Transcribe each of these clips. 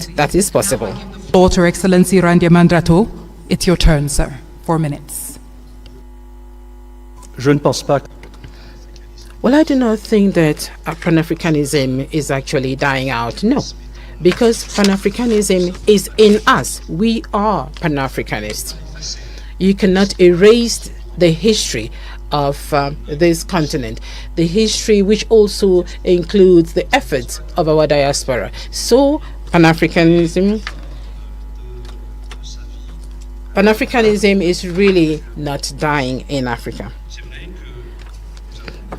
that is possible. Daughter Excellency Randia Mandrato, it's your turn, sir. 4 minutes. Je ne pense pas. Well, I do not think that Pan-Africanism is actually dying out. No, because Pan-Africanism is in us. We are Pan-Africanists. You cannot erase the history of this continent, the history which also includes the efforts of our diaspora. So Pan-Africanism is really not dying in Africa.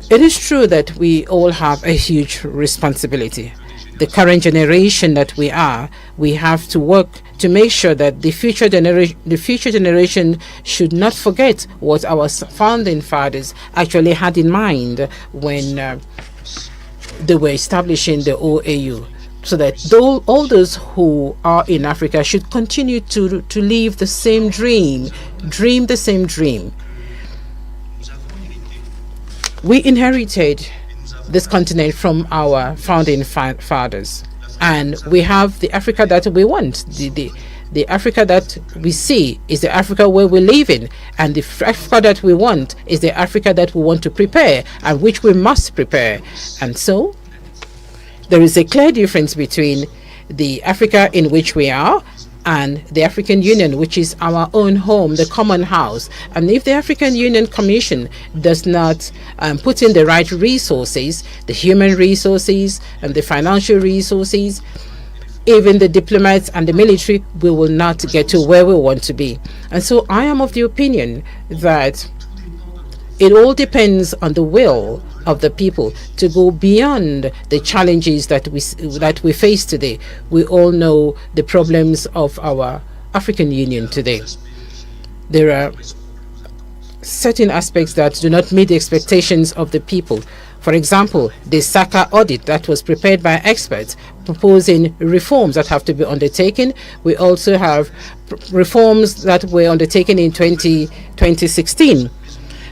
It is true that we all have a huge responsibility. The current generation that we have to work to make sure that the future generation should not forget what our founding fathers actually had in mind when they were establishing the OAU, so that all those who are in Africa should continue to live the same dream the same dream. We inherited this continent from our founding fathers, and we have the Africa that we want. The Africa that we see is the Africa where we live in, and the Africa that we want is the Africa that we want to prepare, and which we must prepare. And so there is a clear difference between the Africa in which we are and the African Union, which is our own home, the common house. And if the African Union Commission does not put in the right resources, the human resources and the financial resources, even the diplomats and the military, we will not get to where we want to be. And so I am of the opinion that it all depends on the will of the people to go beyond the challenges that we face today. We all know the problems of our African Union today. There are certain aspects that do not meet the expectations of the people. For example, the SACA audit that was prepared by experts proposing reforms that have to be undertaken. We also have reforms that were undertaken in 2016.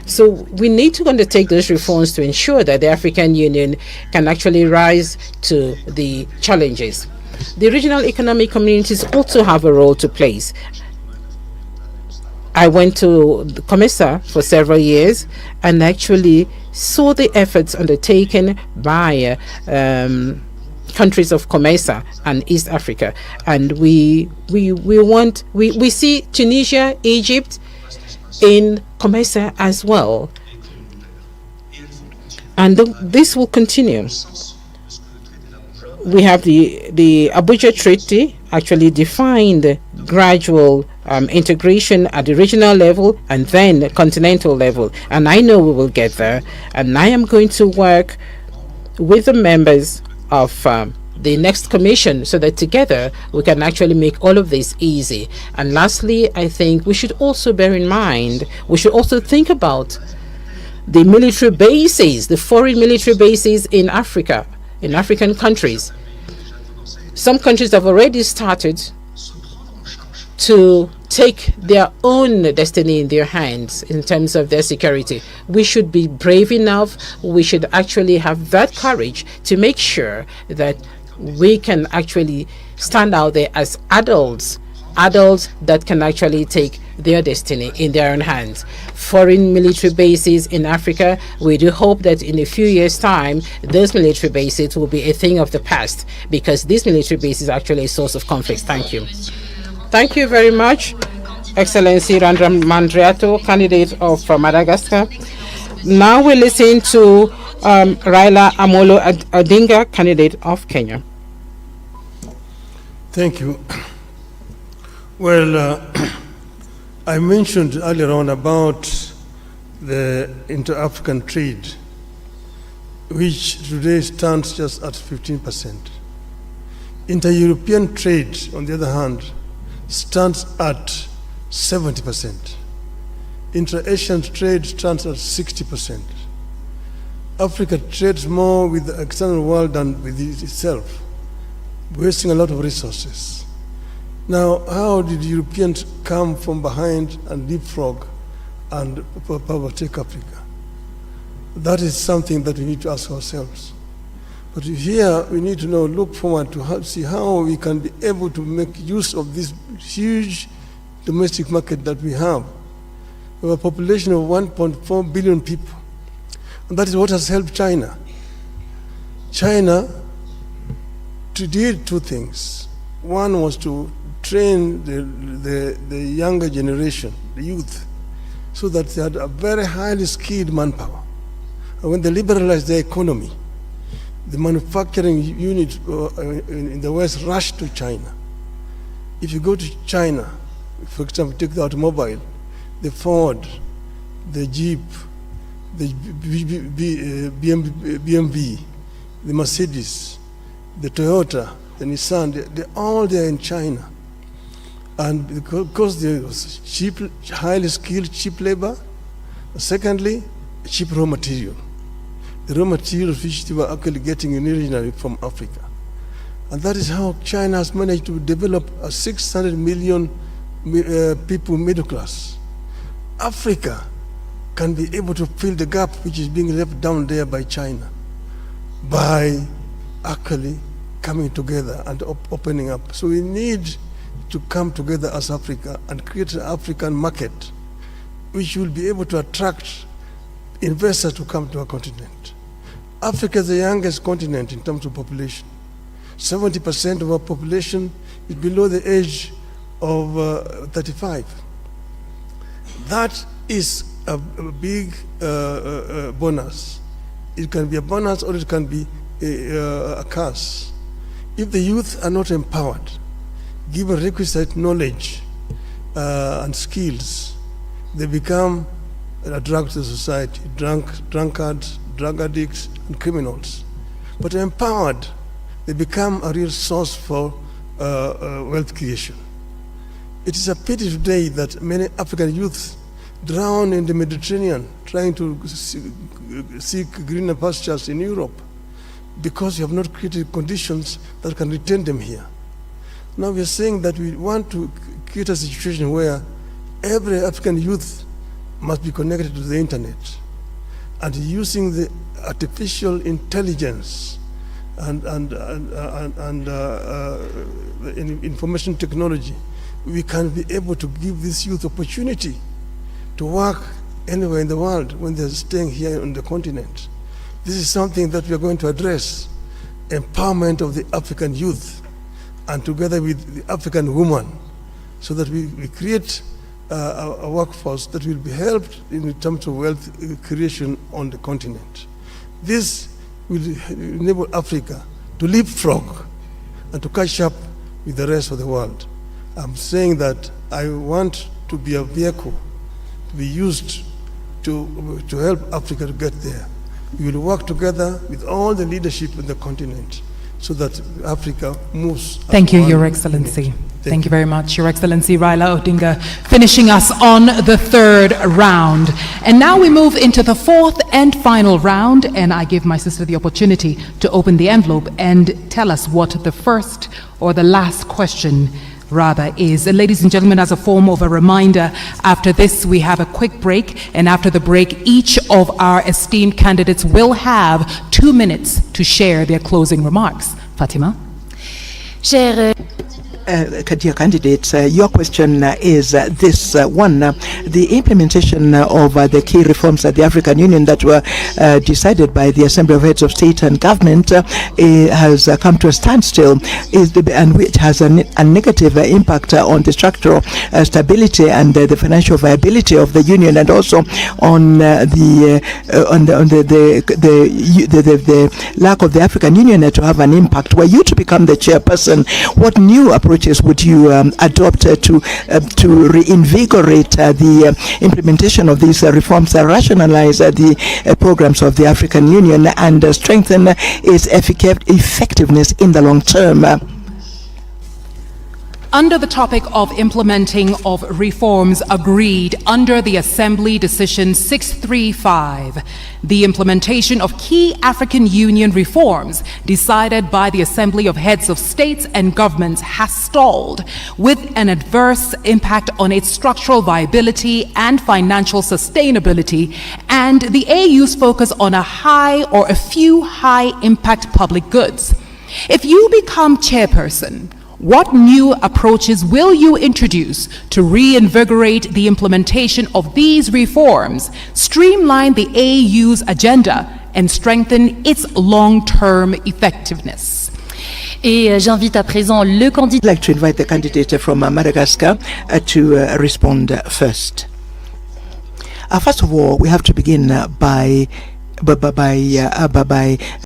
So we need to undertake those reforms to ensure that the African Union can actually rise to the challenges. The regional economic communities also have a role to play. I went to COMESA for several years and actually saw the efforts undertaken by countries of COMESA and East Africa. And we see Tunisia, Egypt in COMESA as well, and this will continue. We have the Abuja Treaty actually defined gradual integration at the regional level and then continental level, and I know we will get there. And I am going to work with the members of the next commission so that together we can actually make all of this easy. And lastly, I think we should also bear in mind, we should also think about the military bases, the foreign military bases in Africa, in African countries. Some countries have already started to take their own destiny in their hands in terms of their security. We should be brave enough, we should actually have that courage to make sure that we can actually stand out there as adults that can actually take their destiny in their own hands. Foreign military bases in Africa, we do hope that in a few years' time, those military bases will be a thing of the past, because these military bases are actually a source of conflict. Thank you. Thank you very much, Excellency Randra Mandriato, candidate of Madagascar. Now we listen to Raila Odinga, candidate of Kenya. Thank you. Well, I mentioned earlier on about the inter-African trade, which today stands just at 15%. Inter-European trade, on the other hand, stands at 70%. Inter-Asian trade stands at 60%. Africa trades more with the external world than with itself, wasting a lot of resources. Now, how did Europeans come from behind and leapfrog and overtake Africa? That is something that we need to ask ourselves. But here we need to now look forward to see how we can be able to make use of this huge domestic market that we have. We have a population of 1.4 billion people. And that is what has helped China. China did two things. One was to train the younger generation, the youth, so that they had a very highly skilled manpower. And when they liberalized their economy, the manufacturing unit in the West rushed to China. If you go to China, for example, take the automobile, the Ford, the Jeep, the BMW, the Mercedes, the Toyota, the Nissan, they're all there in China. And because there was cheap, highly skilled, cheap labor, secondly, cheap raw material. The raw materials which they were actually getting originally from Africa. And that is how China has managed to develop a 600 million people middle class. Africa can be able to fill the gap which is being left down there by China by actually coming together and opening up. So we need to come together as Africa and create an African market which will be able to attract investors to come to our continent. Africa is the youngest continent in terms of population. 70% of our population is below the age of 35. That is a big bonus. It can be a bonus or it can be a curse. If the youth are not empowered, given requisite knowledge and skills, they become a drag to society, drunkards, drug addicts, and criminals. But empowered, they become a real source for wealth creation. It is a pity today that many African youths drown in the Mediterranean trying to seek greener pastures in Europe because we have not created conditions that can retain them here. Now we are saying that we want to create a situation where every African youth must be connected to the internet, and using the artificial intelligence and information technology, we can be able to give this youth opportunity to work anywhere in the world when they're staying here on the continent. This is something that we are going to address, empowerment of the African youth, and together with the African woman, so that we create a workforce that will be helped in terms of wealth creation on the continent. This will enable Africa to leapfrog and to catch up with the rest of the world. I'm saying that I want to be a vehicle to be used to help Africa to get there. We will work together with all the leadership in the continent so that Africa moves. Thank you, Your Excellency. Thank you very much, Your Excellency Raila Odinga, finishing us on the third round. And now we move into the fourth and final round, and I give my sister the opportunity to open the envelope and tell us what the first or the last question rather is. Ladies and gentlemen, as a form of a reminder, after this we have a quick break, and after the break each of our esteemed candidates will have 2 minutes to share their closing remarks. Fatima? Dear candidates, your question is this one. The implementation of the key reforms at the African Union that were decided by the Assembly of Heads of State and Government has come to a standstill, and which has a negative impact on the structural stability and the financial viability of the Union, and also on the lack of the African Union to have an impact. Were you to become the chairperson, what new approaches would you adopt to reinvigorate the implementation of these reforms, rationalize the programs of the African Union, and strengthen its effectiveness in the long term? under the topic of implementing of reforms agreed under the Assembly Decision 635, the implementation of key African Union reforms decided by the Assembly of Heads of States and Governments has stalled, with an adverse impact on its structural viability and financial sustainability, and the AU's focus on a few high-impact public goods. If you become chairperson, what new approaches will you introduce to reinvigorate the implementation of these reforms, streamline the AU's agenda, and strengthen its long-term effectiveness? Et j'invite à présent le candidat. I'd like to invite the candidate from Madagascar to respond first. First of all, we have to begin by